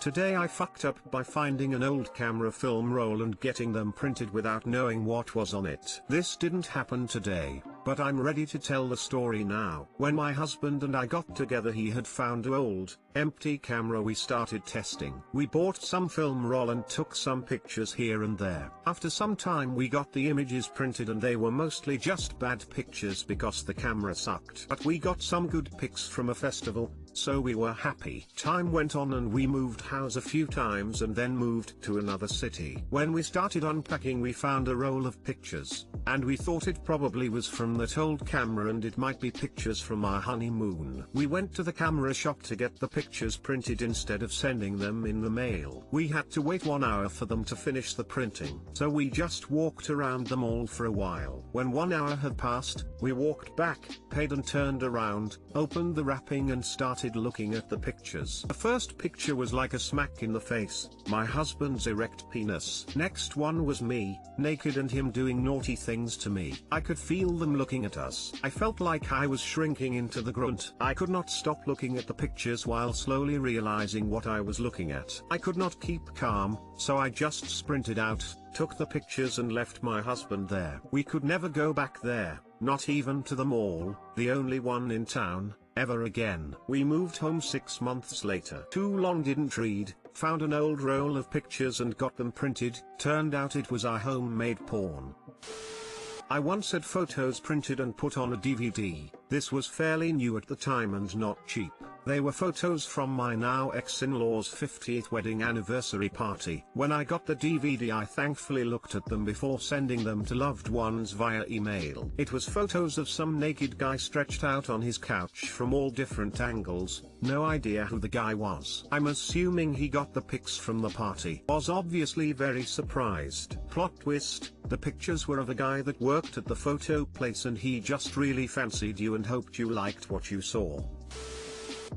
Today I fucked up by finding an old camera film roll and getting them printed without knowing what was on it. This didn't happen today, but I'm ready to tell the story now. When my husband and I got together, he had found an old, empty camera we started testing. We bought some film roll and took some pictures here and there. After some time we got the images printed and they were mostly just bad pictures because the camera sucked. But we got some good pics from a festival, so we were happy. Time went on and we moved house a few times and then moved to another city. When we started unpacking, we found a roll of pictures, and we thought it probably was from that old camera and it might be pictures from our honeymoon. We went to the camera shop to get the pictures printed instead of sending them in the mail. We had to wait 1 hour for them to finish the printing, so we just walked around the mall for a while. When 1 hour had passed, we walked back, paid and turned around, opened the wrapping and started looking at the pictures. The first picture was like a smack in the face, my husband's erect penis. Next one was me, naked, and him doing naughty things to me. I could feel them looking at us. I felt like I was shrinking into the grunt. I could not stop looking at the pictures while slowly realizing what I was looking at. I could not keep calm, so I just sprinted out, took the pictures and left my husband there. We could never go back there, not even to the mall, the only one in town, ever again. We moved home 6 months later. Too long didn't read, found an old roll of pictures and got them printed. Turned out it was our homemade porn. I once had photos printed and put on a DVD. This was fairly new at the time and not cheap. They were photos from my now ex-in-law's 50th wedding anniversary party. When I got the DVD, I thankfully looked at them before sending them to loved ones via email. It was photos of some naked guy stretched out on his couch from all different angles. No idea who the guy was. I'm assuming he got the pics from the party. Was obviously very surprised. Plot twist: the pictures were of a guy that worked at the photo place and he just really fancied you and hoped you liked what you saw.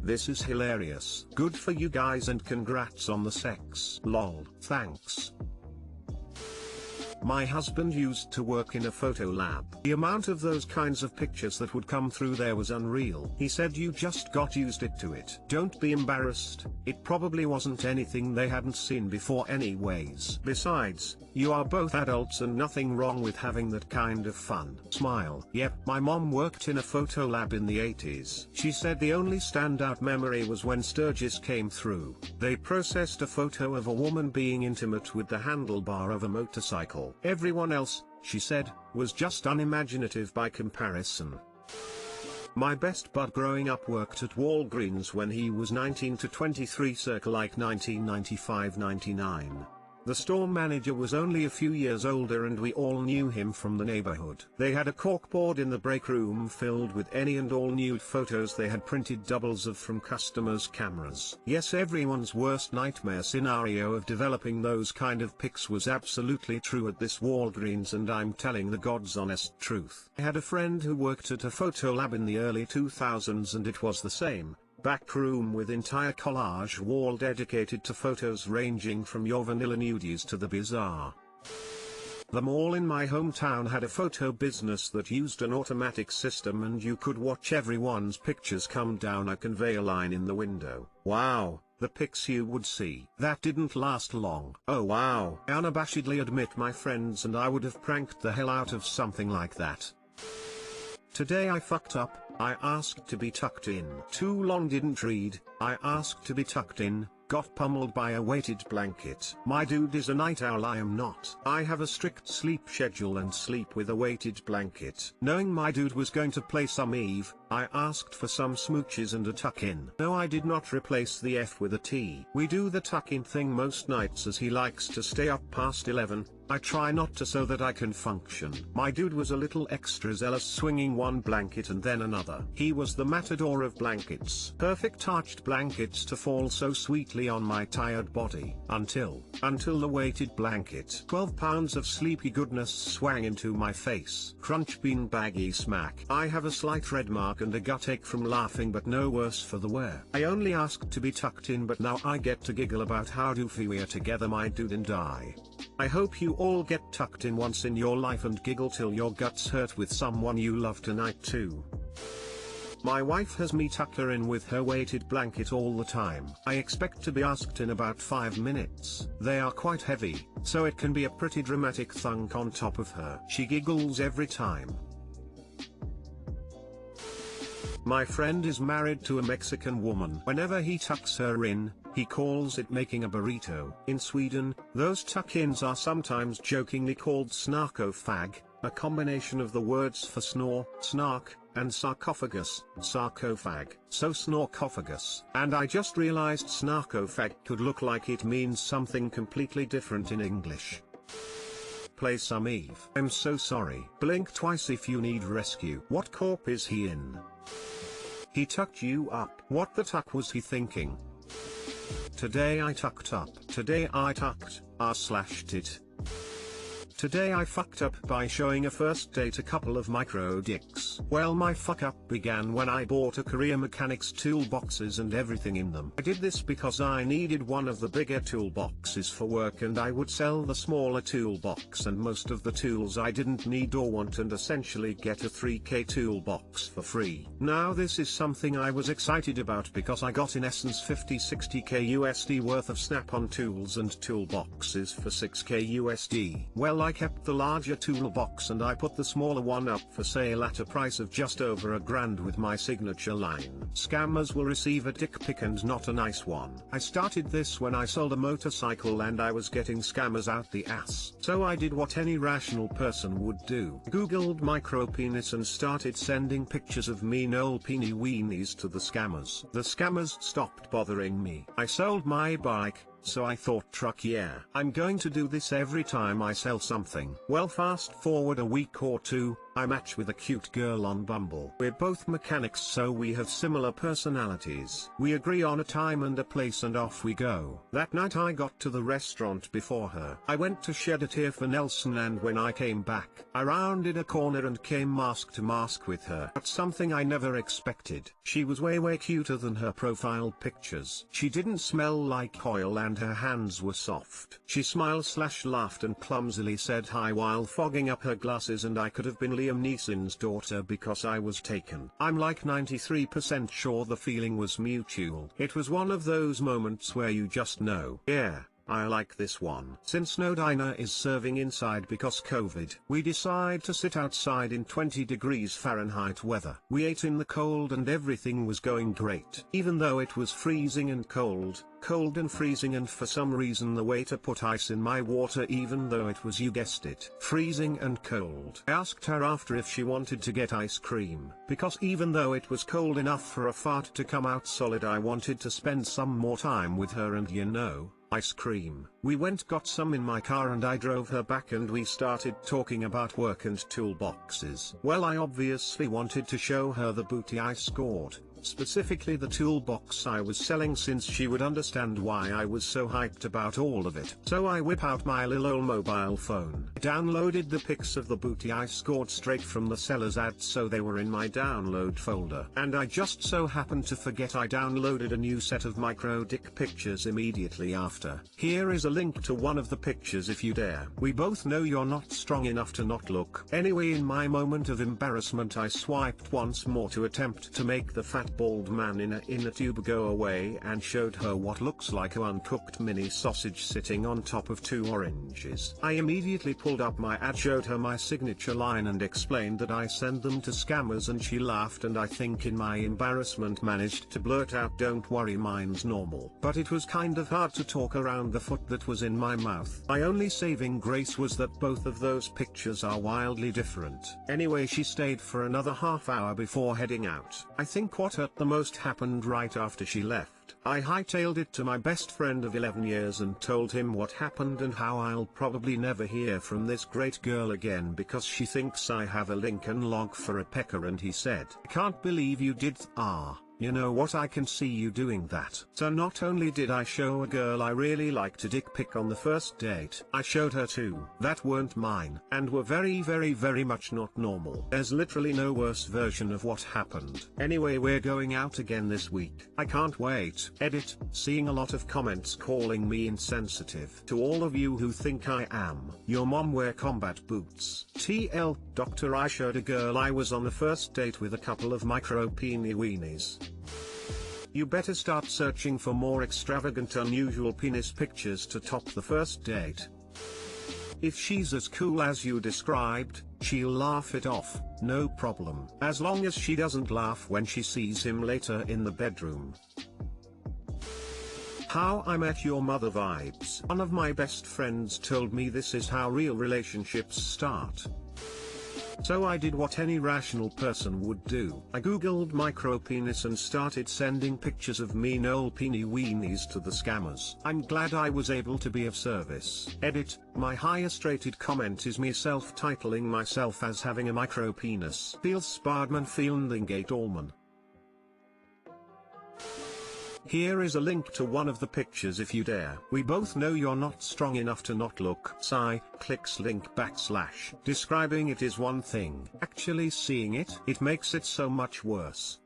This is hilarious. Good for you guys and congrats on the sex. Lol. Thanks. My husband used to work in a photo lab. The amount of those kinds of pictures that would come through there was unreal. He said you just got used to it. Don't be embarrassed, it probably wasn't anything they hadn't seen before anyways. Besides, you are both adults and nothing wrong with having that kind of fun. Smile. Yep, my mom worked in a photo lab in the 80s. She said the only standout memory was when Sturgis came through. They processed a photo of a woman being intimate with the handlebar of a motorcycle. Everyone else, she said, was just unimaginative by comparison. My best bud growing up worked at Walgreens when he was 19 to 23, circa like 1995-99. The store manager was only a few years older and we all knew him from the neighborhood. They had a corkboard in the break room filled with any and all nude photos they had printed doubles of from customers' cameras. Yes, everyone's worst nightmare scenario of developing those kind of pics was absolutely true at this Walgreens, and I'm telling the God's honest truth. I had a friend who worked at a photo lab in the early 2000s and it was the same. Back room with entire collage wall dedicated to photos ranging from your vanilla nudies to the bizarre. The mall in my hometown had a photo business that used an automatic system and you could watch everyone's pictures come down a conveyor line in the window. Wow, the pics you would see. That didn't last long. Oh wow. I unabashedly admit my friends and I would have pranked the hell out of something like that. Today I fucked up. I asked to be tucked in. Too long didn't read, I asked to be tucked in, got pummeled by a weighted blanket. My dude is a night owl, I am not. I have a strict sleep schedule and sleep with a weighted blanket. Knowing my dude was going to play some Eve, I asked for some smooches and a tuck-in. No, I did not replace the F with a T. We do the tuck-in thing most nights as he likes to stay up past 11. I try not to so that I can function. My dude was a little extra zealous, swinging one blanket and then another. He was the matador of blankets. Perfect arched blankets to fall so sweetly on my tired body. Until the weighted blanket. 12 pounds of sleepy goodness swang into my face. Crunch bean baggy smack. I have a slight red mark and a gut ache from laughing, but no worse for the wear. I only asked to be tucked in, but now I get to giggle about how doofy we are together, my dude and I. I hope you all get tucked in once in your life and giggle till your guts hurt with someone you love tonight too. My wife has me tuck her in with her weighted blanket all the time. I expect to be asked in about 5 minutes. They are quite heavy, so it can be a pretty dramatic thunk on top of her. She giggles every time. My friend is married to a Mexican woman. Whenever he tucks her in, he calls it making a burrito. In Sweden, those tuck-ins are sometimes jokingly called snarkofag, a combination of the words for snore, snark, and sarcophagus, sarcophag. So snorkophagus. And I just realized snarkofag could look like it means something completely different in English. Play some Eve. I'm so sorry. Blink twice if you need rescue. What corp is he in? He tucked you up. What the tuck was he thinking? Today I tucked up. Today I tucked, r/slashed it. Today I fucked up by showing a first date a couple of micro dicks. Well, my fuck up began when I bought a Career Mechanics toolboxes and everything in them. I did this because I needed one of the bigger toolboxes for work and I would sell the smaller toolbox and most of the tools I didn't need or want and essentially get a 3K toolbox for free. Now this is something I was excited about because I got in essence 50-60K USD worth of snap-on tools and toolboxes for 6K USD. Well, I kept the larger toolbox and I put the smaller one up for sale at a price of just over $1,000 with my signature line. Scammers will receive a dick pic and not a nice one. I started this when I sold a motorcycle and I was getting scammers out the ass. So I did what any rational person would do. Googled micropenis and started sending pictures of mean old peeny weenies to the scammers. The scammers stopped bothering me. I sold my bike. So I thought, truck, yeah, I'm going to do this every time I sell something. Well, fast forward a week or two, I match with a cute girl on Bumble. We're both mechanics, so we have similar personalities. We agree on a time and a place and off we go. That night I got to the restaurant before her. I went to shed a tear for Nelson and when I came back, I rounded a corner and came mask to mask with her. That's something I never expected. She was way cuter than her profile pictures. She didn't smell like oil and her hands were soft. She smiled/laughed and clumsily said hi while fogging up her glasses and I could have been Liam Neeson's daughter because I was taken. I'm like 93% sure the feeling was mutual. It was one of those moments where you just know, yeah, I like this one. Since no diner is serving inside because COVID, we decide to sit outside in 20 degrees Fahrenheit weather. We ate in the cold and everything was going great. Even though it was freezing and cold and freezing, and for some reason the waiter put ice in my water even though it was, you guessed it, freezing and cold. I asked her after if she wanted to get ice cream, because even though it was cold enough for a fart to come out solid, I wanted to spend some more time with her and you know, ice cream. We got some in my car and I drove her back and we started talking about work and toolboxes. Well, I obviously wanted to show her the booty I scored, specifically the toolbox I was selling, since she would understand why I was so hyped about all of it. So I whip out my lil ol mobile phone, downloaded the pics of the booty I scored straight from the seller's ad so they were in my download folder. And I just so happened to forget I downloaded a new set of micro dick pictures immediately after. Here is a link to one of the pictures if you dare. We both know you're not strong enough to not look. Anyway, in my moment of embarrassment I swiped once more to attempt to make the fat bald man in a tube go away and showed her what looks like an uncooked mini sausage sitting on top of 2 oranges. I immediately pulled up my ad, showed her my signature line and explained that I send them to scammers, and she laughed and I think in my embarrassment managed to blurt out, "Don't worry, mine's normal." But it was kind of hard to talk around the foot that was in my mouth. My only saving grace was that both of those pictures are wildly different. Anyway, she stayed for another half hour before heading out. I think what hurt the most happened right after she left. I hightailed it to my best friend of 11 years and told him what happened and how I'll probably never hear from this great girl again because she thinks I have a Lincoln log for a pecker, and he said, "I can't believe you did You know what, I can see you doing that. So not only did I show a girl I really liked a dick pic on the first date, I showed her two that weren't mine, and were very much not normal. There's literally no worse version of what happened. Anyway, we're going out again this week. I can't wait. Edit, seeing a lot of comments calling me insensitive. To all of you who think I am, your mom wear combat boots. TL, Doctor, I showed a girl I was on the first date with a couple of micro-peenie weenies. You better start searching for more extravagant unusual penis pictures to top the first date. If she's as cool as you described, she'll laugh it off, no problem. As long as she doesn't laugh when she sees him later in the bedroom. How I Met Your Mother vibes. One of my best friends told me this is how real relationships start. So I did what any rational person would do. I googled micropenis and started sending pictures of mean old peenie weenies to the scammers. I'm glad I was able to be of service. Edit, my highest rated comment is me self-titling myself as having a micropenis. Feels Spardman Feelingate Allman. Here is a link to one of the pictures if you dare. We both know you're not strong enough to not look. Sigh, clicks link /. Describing it is one thing. Actually seeing it, it makes it so much worse.